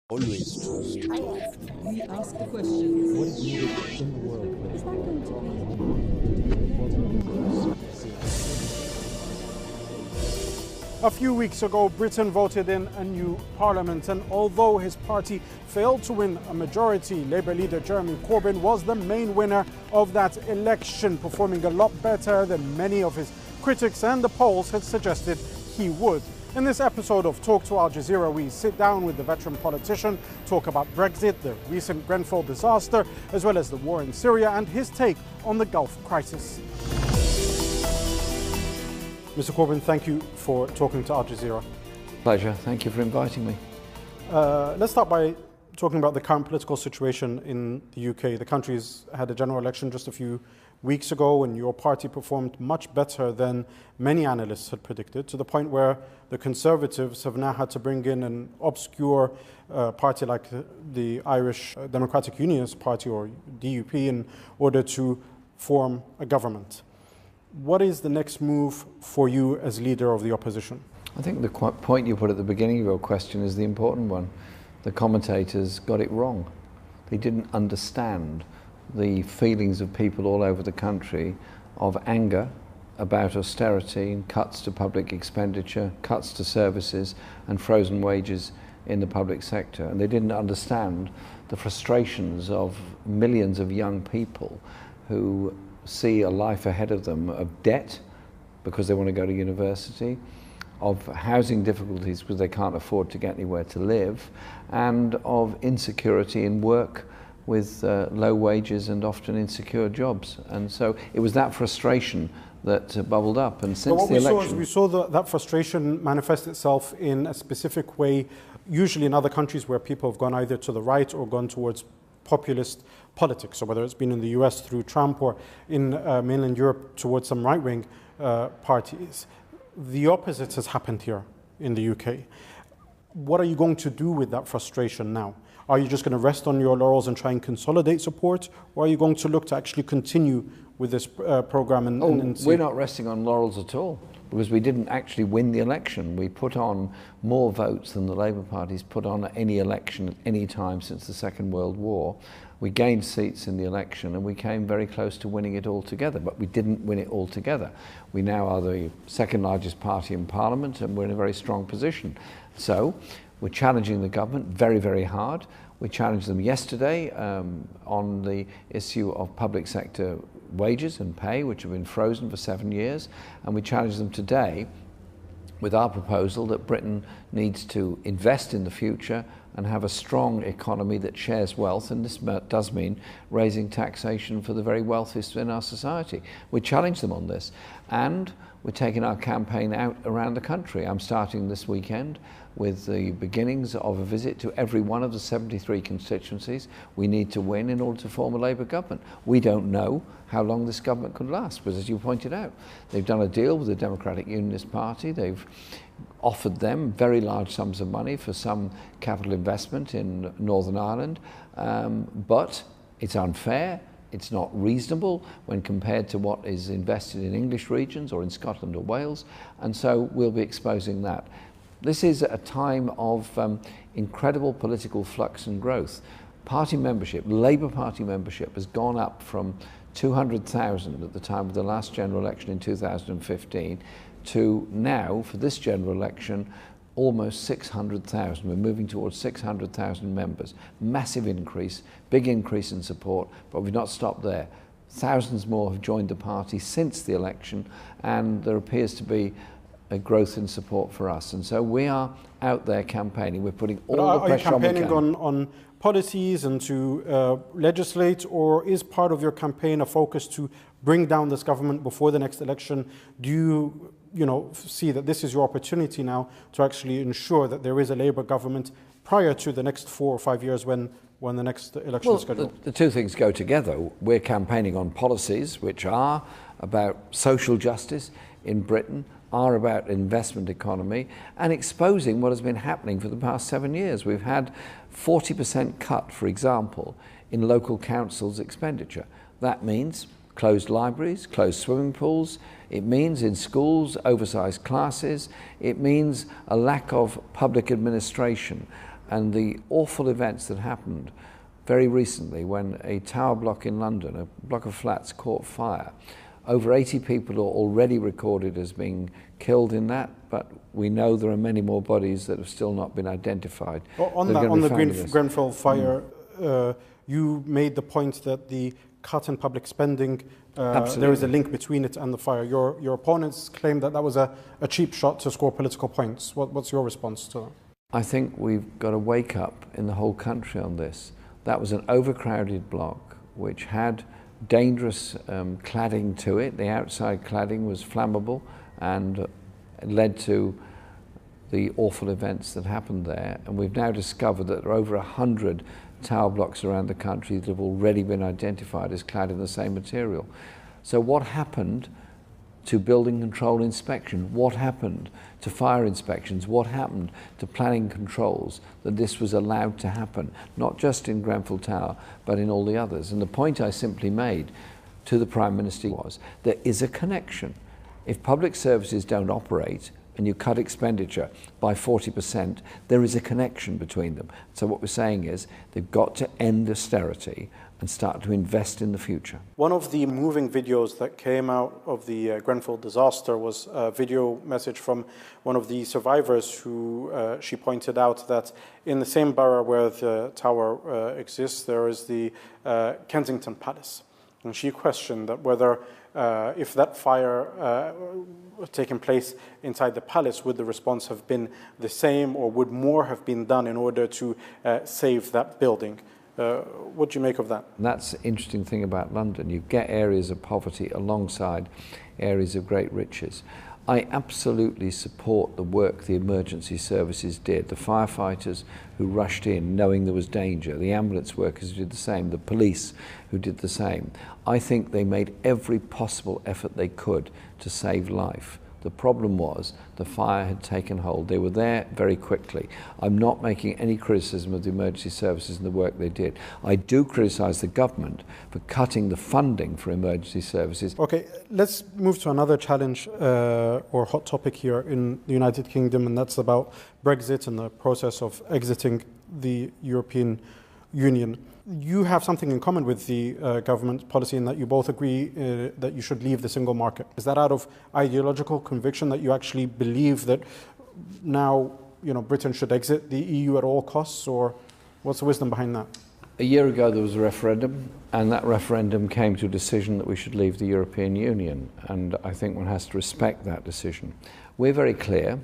Always trust. We ask the questions. What is needed in the world? A few weeks ago, Britain voted in a new parliament, and although his party failed to win a majority, Labour leader Jeremy Corbyn was the main winner of that election, performing a lot better than many of his critics and the polls had suggested he would. In this episode of Talk to Al Jazeera, we sit down with the veteran politician, talk about Brexit, the recent Grenfell disaster, as well as the war in Syria and his take on the Gulf crisis. Mr. Corbyn, thank you for talking to Al Jazeera. Pleasure. Thank you for inviting me. Let's start by talking about the current political situation in the UK. The country's had a general election just a few weeks ago, and your party performed much better than many analysts had predicted, to the point where the Conservatives have now had to bring in an obscure party like the Irish Democratic Unionist Party, or DUP, in order to form a government. What is the next move for you as leader of the opposition? I think the point you put at the beginning of your question is the important one. The commentators got it wrong. They didn't understand the feelings of people all over the country of anger about austerity and cuts to public expenditure, cuts to services and frozen wages in the public sector. And they didn't understand the frustrations of millions of young people who see a life ahead of them of debt because they want to go to university, of housing difficulties because they can't afford to get anywhere to live, and of insecurity in work with low wages and often insecure jobs. And so it was that frustration that bubbled up. And since the election, we saw that frustration manifest itself in a specific way, usually in other countries where people have gone either to the right or gone towards populist politics, so whether it's been in the US through Trump or in mainland Europe towards some right-wing parties. The opposite has happened here in the UK. What are you going to do with that frustration now? Are you just going to rest on your laurels and try and consolidate support, or are you going to look to actually continue with this program? We're not resting on laurels at all, because we didn't actually win the election. We put on more votes than the Labour Party's put on at any election at any time since the Second World War. We gained seats in the election and we came very close to winning it altogether, but we didn't win it altogether. We now are the second largest party in Parliament and we're in a very strong position. So we're challenging the government very, very hard. We challenged them yesterday on the issue of public sector wages and pay, which have been frozen for 7 years, and we challenged them today with our proposal that Britain needs to invest in the future and have a strong economy that shares wealth, and this does mean raising taxation for the very wealthiest in our society. We challenge them on this, and we're taking our campaign out around the country. I'm starting this weekend with the beginnings of a visit to every one of the 73 constituencies we need to win in order to form a Labour government. We don't know how long this government could last, but as you pointed out, they've done a deal with the Democratic Unionist Party. They've offered them very large sums of money for some capital investment in Northern Ireland, but it's unfair. It's not reasonable when compared to what is invested in English regions or in Scotland or Wales, and so we'll be exposing that. This is a time of incredible political flux and growth. Party membership, Labour Party membership, has gone up from 200,000 at the time of the last general election in 2015 to now, for this general election, almost 600,000. We're moving towards 600,000 members. Massive increase, big increase in support, but we've not stopped there. Thousands more have joined the party since the election, and there appears to be a growth in support for us. And so we are out there campaigning. We're putting all the pressure on. Are you campaigning on policies and to legislate, or is part of your campaign a focus to bring down this government before the next election? Do you see that this is your opportunity now to actually ensure that there is a Labour government prior to the next 4 or 5 years when the next election is scheduled? The two things go together. We're campaigning on policies which are about social justice in Britain, are about investment economy, and exposing what has been happening for the past 7 years. We've had 40% cut, for example, in local councils' expenditure. That means closed libraries, closed swimming pools. It means in schools, oversized classes. It means a lack of public administration. And the awful events that happened very recently when a tower block in London, a block of flats, caught fire. Over 80 people are already recorded as being killed in that, but we know there are many more bodies that have still not been identified. Well, on the Grenfell Fire, you made the point that the cut in public spending, there is a link between it and the fire. Your opponents claim that that was a cheap shot to score political points. What's your response to that? I think we've got to wake up in the whole country on this. That was an overcrowded block which had dangerous cladding to it. The outside cladding was flammable and led to the awful events that happened there. And we've now discovered that there are over 100 tower blocks around the country that have already been identified as clad in the same material. So what happened to building control inspection? What happened to fire inspections? What happened to planning controls that this was allowed to happen, not just in Grenfell Tower, but in all the others? And the point I simply made to the Prime Minister was there is a connection. If public services don't operate and you cut expenditure by 40%, there is a connection between them. So what we're saying is they've got to end austerity and start to invest in the future. One of the moving videos that came out of the Grenfell disaster was a video message from one of the survivors who she pointed out that in the same borough where the tower exists, there is the Kensington Palace. And she questioned that whether if that fire taken place inside the palace, would the response have been the same, or would more have been done in order to save that building? What do you make of that? That's the interesting thing about London. You get areas of poverty alongside areas of great riches. I absolutely support the work the emergency services did, the firefighters who rushed in knowing there was danger, the ambulance workers who did the same, the police who did the same. I think they made every possible effort they could to save life. The problem was the fire had taken hold. They were there very quickly. I'm not making any criticism of the emergency services and the work they did. I do criticise the government for cutting the funding for emergency services. Okay, let's move to another challenge or hot topic here in the United Kingdom, and that's about Brexit and the process of exiting the European Union. You have something in common with the government policy in that you both agree that you should leave the single market. Is that out of ideological conviction that you actually believe that now, Britain should exit the EU at all costs, or what's the wisdom behind that? A year ago there was a referendum, and that referendum came to a decision that we should leave the European Union, and I think one has to respect that decision. We're very clear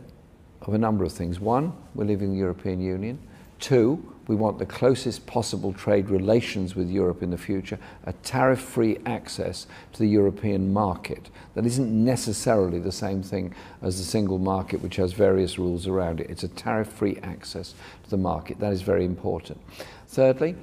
of a number of things. One, we're leaving the European Union. Two, we want the closest possible trade relations with Europe in the future, a tariff-free access to the European market. That isn't necessarily the same thing as the single market, which has various rules around it. It's a tariff-free access to the market. That is very important. Thirdly,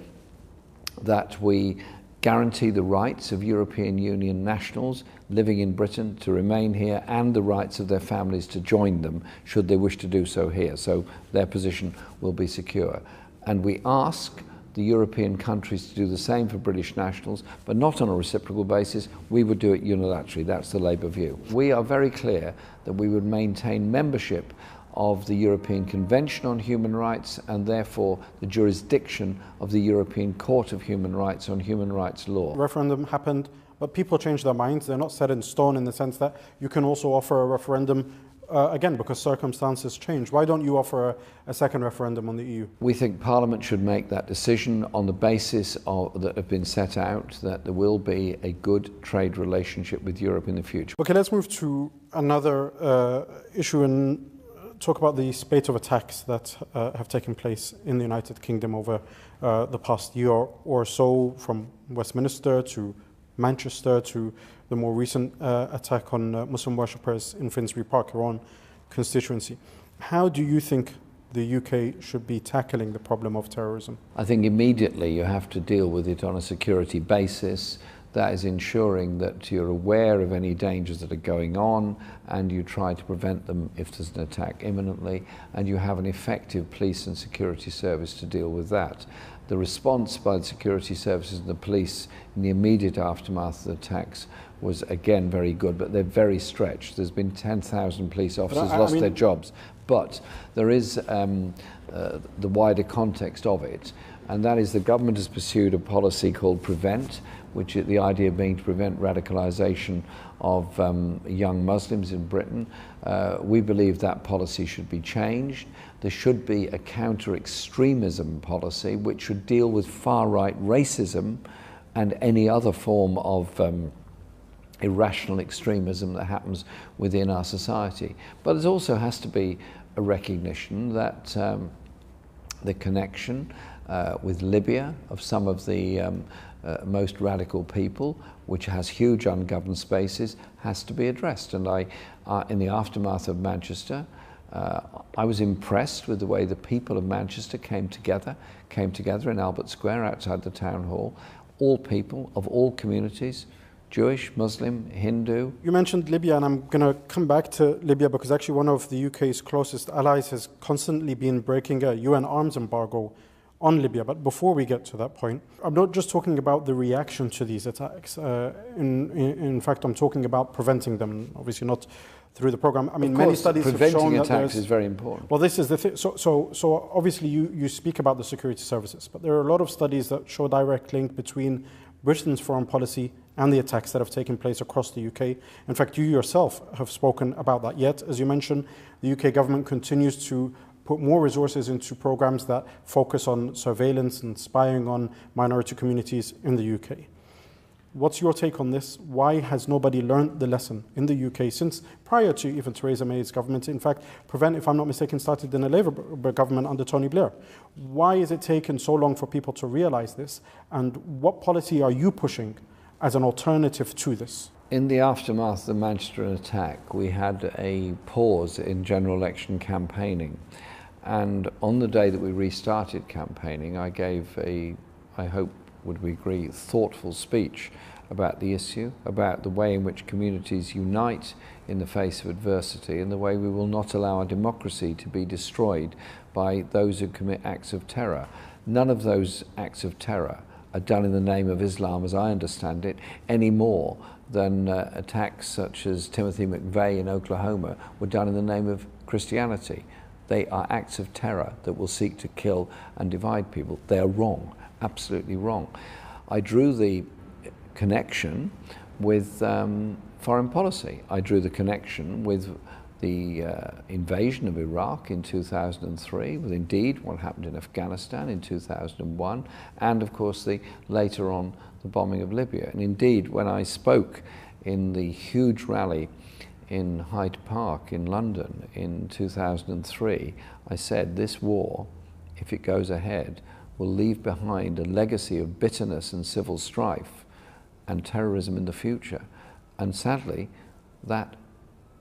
that we guarantee the rights of European Union nationals living in Britain to remain here, and the rights of their families to join them should they wish to do so here. So their position will be secure. And we ask the European countries to do the same for British nationals, but not on a reciprocal basis. We would do it unilaterally. That's the Labour view. We are very clear that we would maintain membership of the European Convention on Human Rights, and therefore the jurisdiction of the European Court of Human Rights on human rights law. Referendum happened, but people change their minds. They're not set in stone in the sense that you can also offer a referendum again, because circumstances change. Why don't you offer a second referendum on the EU? We think Parliament should make that decision on the basis that have been set out, that there will be a good trade relationship with Europe in the future. Okay, let's move to another issue and talk about the spate of attacks that have taken place in the United Kingdom over the past year or so, from Westminster to Manchester to the more recent attack on Muslim worshippers in Finsbury Park, your own constituency. How do you think the UK should be tackling the problem of terrorism? I think immediately you have to deal with it on a security basis. That is ensuring that you're aware of any dangers that are going on, and you try to prevent them if there's an attack imminently, and you have an effective police and security service to deal with that. The response by the security services and the police in the immediate aftermath of the attacks was again very good, but they're very stretched. There's been 10,000 police officers lost their jobs. But there is the wider context of it, and that is the government has pursued a policy called PREVENT, which is the idea being to prevent radicalisation of young Muslims in Britain. We believe that policy should be changed. There should be a counter-extremism policy which should deal with far-right racism and any other form of irrational extremism that happens within our society. But there also has to be a recognition that the connection with Libya of some of the most radical people, which has huge ungoverned spaces, has to be addressed. And in the aftermath of Manchester, I was impressed with the way the people of Manchester came together in Albert Square outside the town hall, all people of all communities, Jewish, Muslim, Hindu. You mentioned Libya, and I'm going to come back to Libya because actually one of the UK's closest allies has constantly been breaking a UN arms embargo on Libya. But before we get to that point, I'm not just talking about the reaction to these attacks. In fact, I'm talking about preventing them, obviously not through the program. I mean, many studies have shown that attacks is very important. Well, this is the thing. So obviously you speak about the security services, but there are a lot of studies that show direct link between Britain's foreign policy and the attacks that have taken place across the UK. In fact, you yourself have spoken about that. Yet, as you mentioned, the UK government continues to put more resources into programs that focus on surveillance and spying on minority communities in the UK. What's your take on this? Why has nobody learned the lesson in the UK since prior to even Theresa May's government? In fact, PREVENT, if I'm not mistaken, started in a Labour government under Tony Blair. Why is it taken so long for people to realise this? And what policy are you pushing as an alternative to this? In the aftermath of the Manchester attack, we had a pause in general election campaigning. And on the day that we restarted campaigning, I gave a, I hope would we agree, thoughtful speech about the issue, about the way in which communities unite in the face of adversity and the way we will not allow our democracy to be destroyed by those who commit acts of terror. None of those acts of terror are done in the name of Islam, as I understand it, any more than attacks such as Timothy McVeigh in Oklahoma were done in the name of Christianity. They are acts of terror that will seek to kill and divide people. They are wrong. Absolutely wrong. I drew the connection with foreign policy. I drew the connection with the invasion of Iraq in 2003, with indeed what happened in Afghanistan in 2001, and of course later on the bombing of Libya. And indeed, when I spoke in the huge rally in Hyde Park in London in 2003, I said this war, if it goes ahead, will leave behind a legacy of bitterness and civil strife and terrorism in the future. And sadly, that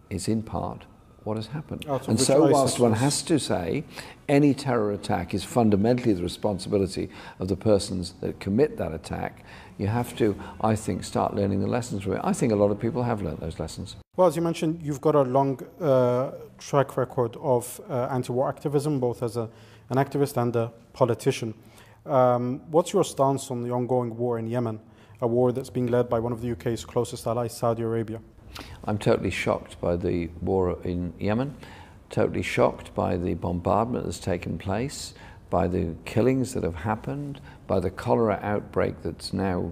is in part what has happened. And so whilst one has to say any terror attack is fundamentally the responsibility of the persons that commit that attack, you have to, I think, start learning the lessons from it. I think a lot of people have learned those lessons. Well, as you mentioned, you've got a long track record of anti-war activism, both as an activist and a politician. What's your stance on the ongoing war in Yemen, a war that's being led by one of the UK's closest allies, Saudi Arabia? I'm totally shocked by the war in Yemen, totally shocked by the bombardment that's taken place, by the killings that have happened, by the cholera outbreak that's now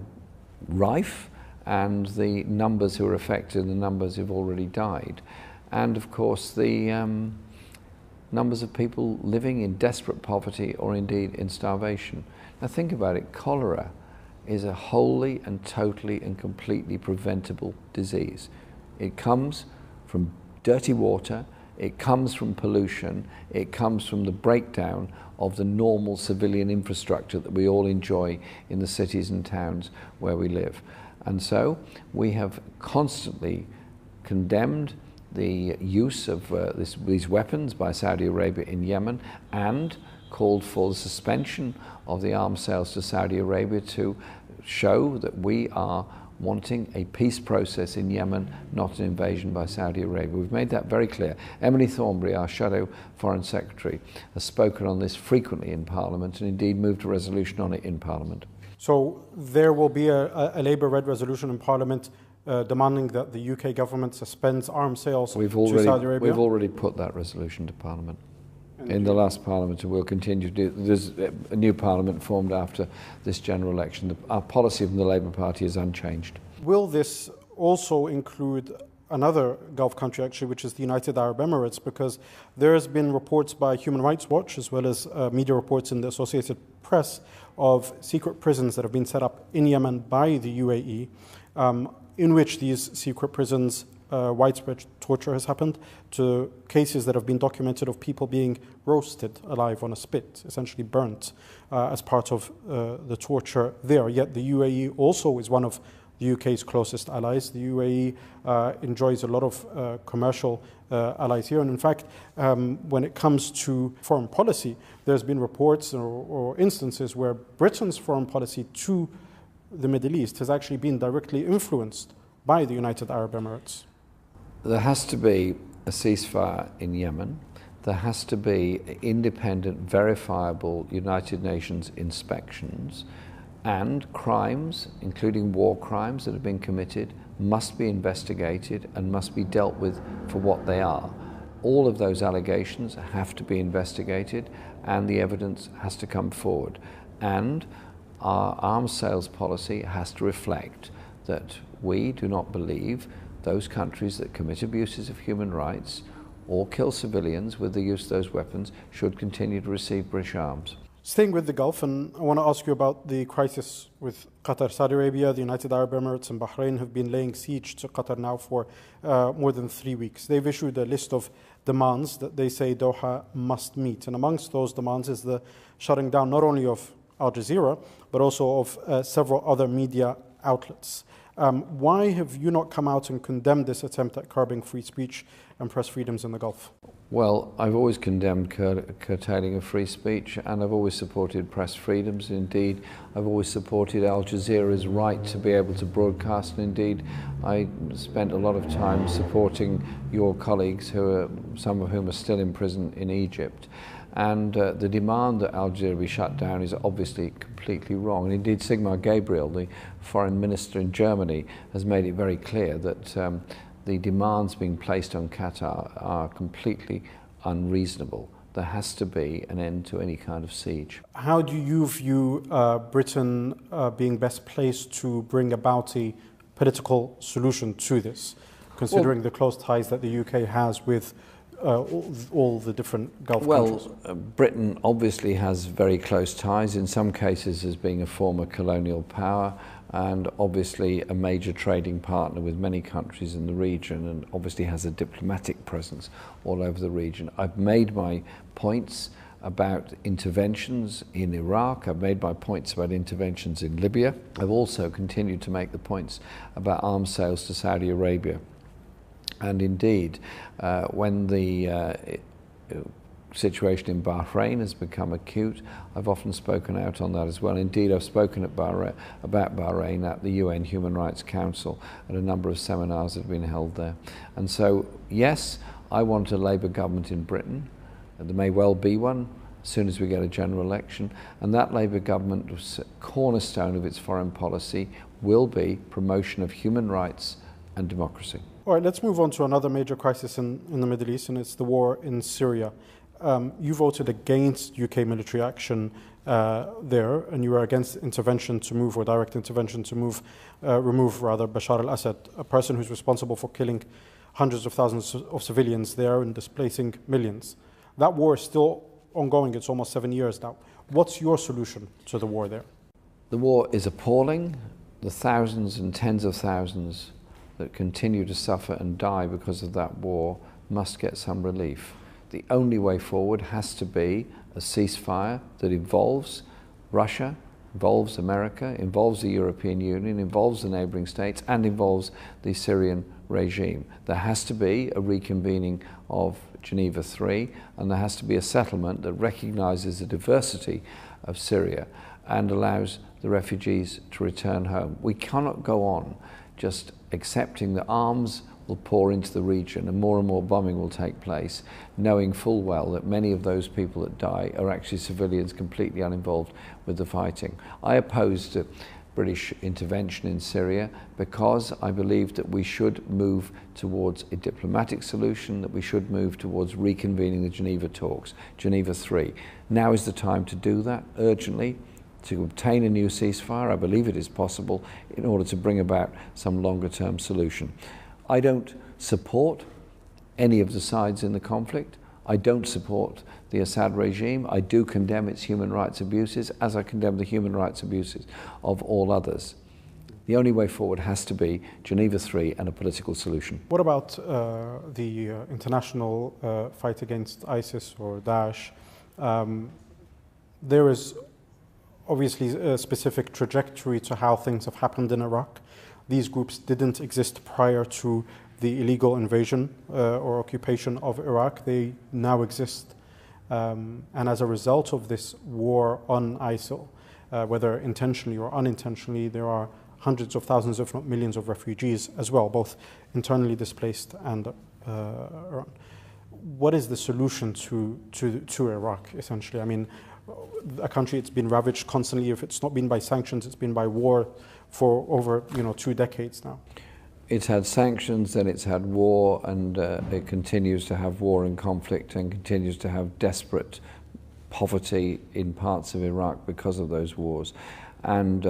rife, and the numbers who are affected, the numbers who've already died. And of course the numbers of people living in desperate poverty or indeed in starvation. Now think about it, cholera is a wholly and totally and completely preventable disease. It comes from dirty water, it comes from pollution, it comes from the breakdown of the normal civilian infrastructure that we all enjoy in the cities and towns where we live. And so we have constantly condemned the use of these weapons by Saudi Arabia in Yemen and called for the suspension of the arms sales to Saudi Arabia to show that we are wanting a peace process in Yemen, not an invasion by Saudi Arabia. We've made that very clear. Emily Thornberry, our Shadow Foreign Secretary, has spoken on this frequently in Parliament and indeed moved a resolution on it in Parliament. So there will be a Labour-led resolution in Parliament demanding that the UK government suspends arms sales to Saudi Arabia? We've already put that resolution to Parliament. in the last parliament, and we'll continue to do. There's a new parliament formed after this general election. Our policy from the Labour Party is unchanged. Will this also include another Gulf country, actually, which is the United Arab Emirates? Because there has been reports by Human Rights Watch, as well as media reports in the Associated Press, of secret prisons that have been set up in Yemen by the UAE, in which these secret prisons, widespread torture has happened, to cases that have been documented of people being roasted alive on a spit, essentially burnt as part of the torture there. Yet the UAE also is one of the UK's closest allies. The UAE enjoys a lot of commercial allies here. And in fact, when it comes to foreign policy, there's been reports or instances where Britain's foreign policy to the Middle East has actually been directly influenced by the United Arab Emirates. There has to be a ceasefire in Yemen. There has to be independent, verifiable United Nations inspections, and crimes, including war crimes that have been committed, must be investigated and must be dealt with for what they are. All of those allegations have to be investigated and the evidence has to come forward. And our arms sales policy has to reflect that we do not believe those countries that commit abuses of human rights or kill civilians with the use of those weapons should continue to receive British arms. Staying with the Gulf, and I want to ask you about the crisis with Qatar. Saudi Arabia, the United Arab Emirates and Bahrain have been laying siege to Qatar now for more than 3 weeks. They've issued a list of demands that they say Doha must meet. And amongst those demands is the shutting down not only of Al Jazeera, but also of several other media outlets. Why have you not come out and condemned this attempt at curbing free speech and press freedoms in the Gulf? Well, I've always condemned curtailing of free speech, and I've always supported press freedoms. Indeed, I've always supported Al Jazeera's right to be able to broadcast. And indeed, I spent a lot of time supporting your colleagues, some of whom are still in prison in Egypt. And the demand that Al Jazeera be shut down is obviously completely wrong. And indeed, Sigmar Gabriel, the foreign minister in Germany, has made it very clear that the demands being placed on Qatar are completely unreasonable. There has to be an end to any kind of siege. How do you view Britain being best placed to bring about a political solution to this, considering the close ties that the UK has with all the different Gulf countries? Well, Britain obviously has very close ties, in some cases as being a former colonial power, and obviously a major trading partner with many countries in the region, and obviously has a diplomatic presence all over the region. I've made my points about interventions in Iraq. I've made my points about interventions in Libya. I've also continued to make the points about arms sales to Saudi Arabia. And indeed, when the situation in Bahrain has become acute, I've often spoken out on that as well. Indeed, I've spoken about Bahrain at the UN Human Rights Council at a number of seminars that have been held there. And so, yes, I want a Labour government in Britain. There may well be one as soon as we get a general election. And that Labour government's cornerstone of its foreign policy will be promotion of human rights and democracy. All right, let's move on to another major crisis in the Middle East, and it's the war in Syria. You voted against UK military action there, and you were against intervention to move, or direct intervention to remove Bashar al-Assad, a person who's responsible for killing hundreds of thousands of civilians there and displacing millions. That war is still ongoing. It's almost 7 years now. What's your solution to the war there? The war is appalling. The thousands and tens of thousands that continue to suffer and die because of that war must get some relief. The only way forward has to be a ceasefire that involves Russia, involves America, involves the European Union, involves the neighbouring states, and involves the Syrian regime. There has to be a reconvening of Geneva III, and there has to be a settlement that recognises the diversity of Syria and allows the refugees to return home. We cannot go on just accepting that arms will pour into the region and more bombing will take place, knowing full well that many of those people that die are actually civilians completely uninvolved with the fighting. I opposed British intervention in Syria, because I believe that we should move towards a diplomatic solution, that we should move towards reconvening the Geneva talks, Geneva 3. Now is the time to do that urgently, to obtain a new ceasefire. I believe it is possible in order to bring about some longer-term solution. I don't support any of the sides in the conflict. I don't support the Assad regime. I do condemn its human rights abuses, as I condemn the human rights abuses of all others. The only way forward has to be Geneva 3 and a political solution. What about the international fight against ISIS or Daesh? There is obviously a specific trajectory to how things have happened in Iraq. These groups didn't exist prior to the illegal invasion or occupation of Iraq. They now exist. And as a result of this war on ISIL, whether intentionally or unintentionally, there are hundreds of thousands, if not millions, of refugees as well, both internally displaced and Iran. What is the solution to Iraq, essentially? I mean, a country that's been ravaged constantly. If it's not been by sanctions, it's been by war for over 2 decades now. It's had sanctions, then it's had war, and it continues to have war and conflict, and continues to have desperate poverty in parts of Iraq because of those wars. And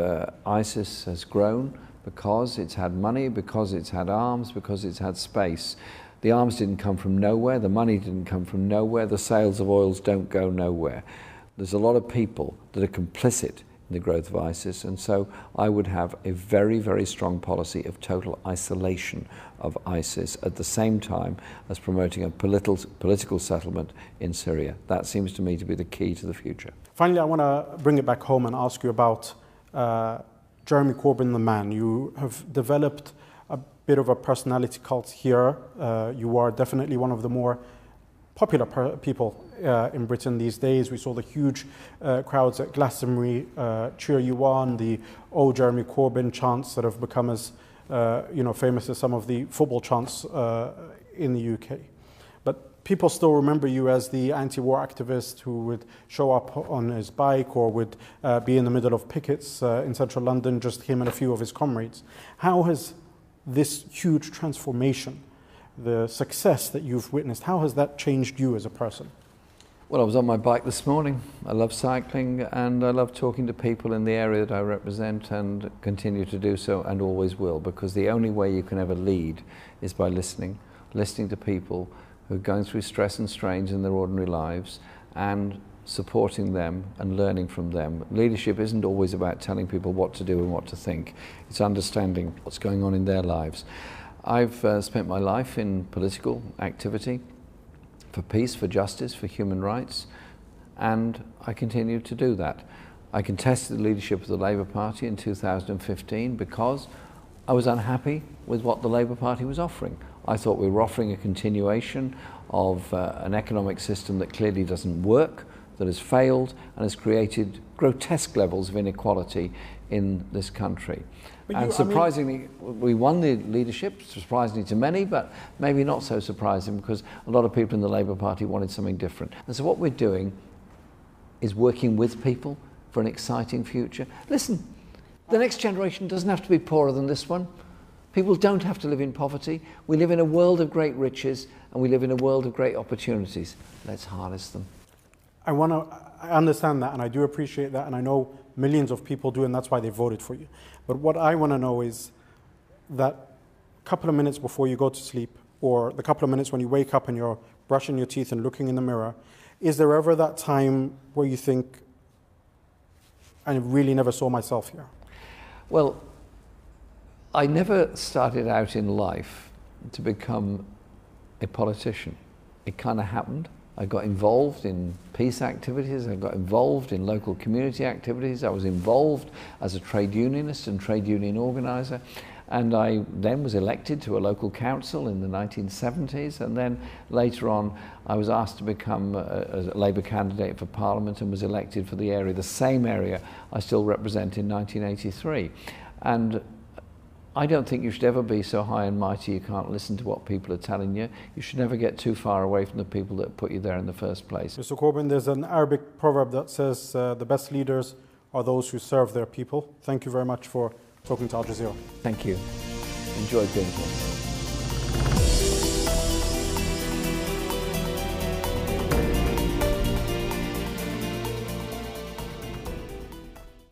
ISIS has grown because it's had money, because it's had arms, because it's had space. The arms didn't come from nowhere, the money didn't come from nowhere, the sales of oils don't go nowhere. There's a lot of people that are complicit in the growth of ISIS, and so I would have a very, very strong policy of total isolation of ISIS at the same time as promoting a political settlement in Syria. That seems to me to be the key to the future. Finally, I want to bring it back home and ask you about Jeremy Corbyn, the man. You have developed a bit of a personality cult here. You are definitely one of the more popular people in Britain these days. We saw the huge crowds at Glastonbury cheer you on, the "Oh, Jeremy Corbyn" chants that have become as famous as some of the football chants in the UK. But people still remember you as the anti-war activist who would show up on his bike or would be in the middle of pickets in central London, just him and a few of his comrades. How has this huge transformation, the success that you've witnessed, how has that changed you as a person? Well, I was on my bike this morning. I love cycling and I love talking to people in the area that I represent, and continue to do so and always will, because the only way you can ever lead is by listening to people who are going through stress and strains in their ordinary lives and supporting them and learning from them. Leadership isn't always about telling people what to do and what to think. It's understanding what's going on in their lives. I've spent my life in political activity for peace, for justice, for human rights, and I continue to do that. I contested the leadership of the Labour Party in 2015 because I was unhappy with what the Labour Party was offering. I thought we were offering a continuation of an economic system that clearly doesn't work, that has failed and has created grotesque levels of inequality in this country. And surprisingly, we won the leadership, surprisingly to many, but maybe not so surprising, because a lot of people in the Labour Party wanted something different. And so what we're doing is working with people for an exciting future. Listen, the next generation doesn't have to be poorer than this one. People don't have to live in poverty. We live in a world of great riches, and we live in a world of great opportunities. Let's harness them. I understand that, and I do appreciate that, and I know millions of people do, and that's why they voted for you. But what I want to know is that couple of minutes before you go to sleep, or the couple of minutes when you wake up and you're brushing your teeth and looking in the mirror, is there ever that time where you think, I really never saw myself here? Well, I never started out in life to become a politician. It kind of happened. I got involved in peace activities, I got involved in local community activities, I was involved as a trade unionist and trade union organiser, and I then was elected to a local council in the 1970s, and then later on I was asked to become a Labour candidate for Parliament and was elected for the area, the same area I still represent, in 1983. And I don't think you should ever be so high and mighty you can't listen to what people are telling you. You should never get too far away from the people that put you there in the first place. Mr. Corbyn, there's an Arabic proverb that says the best leaders are those who serve their people. Thank you very much for talking to Al Jazeera. Thank you. Enjoyed being here.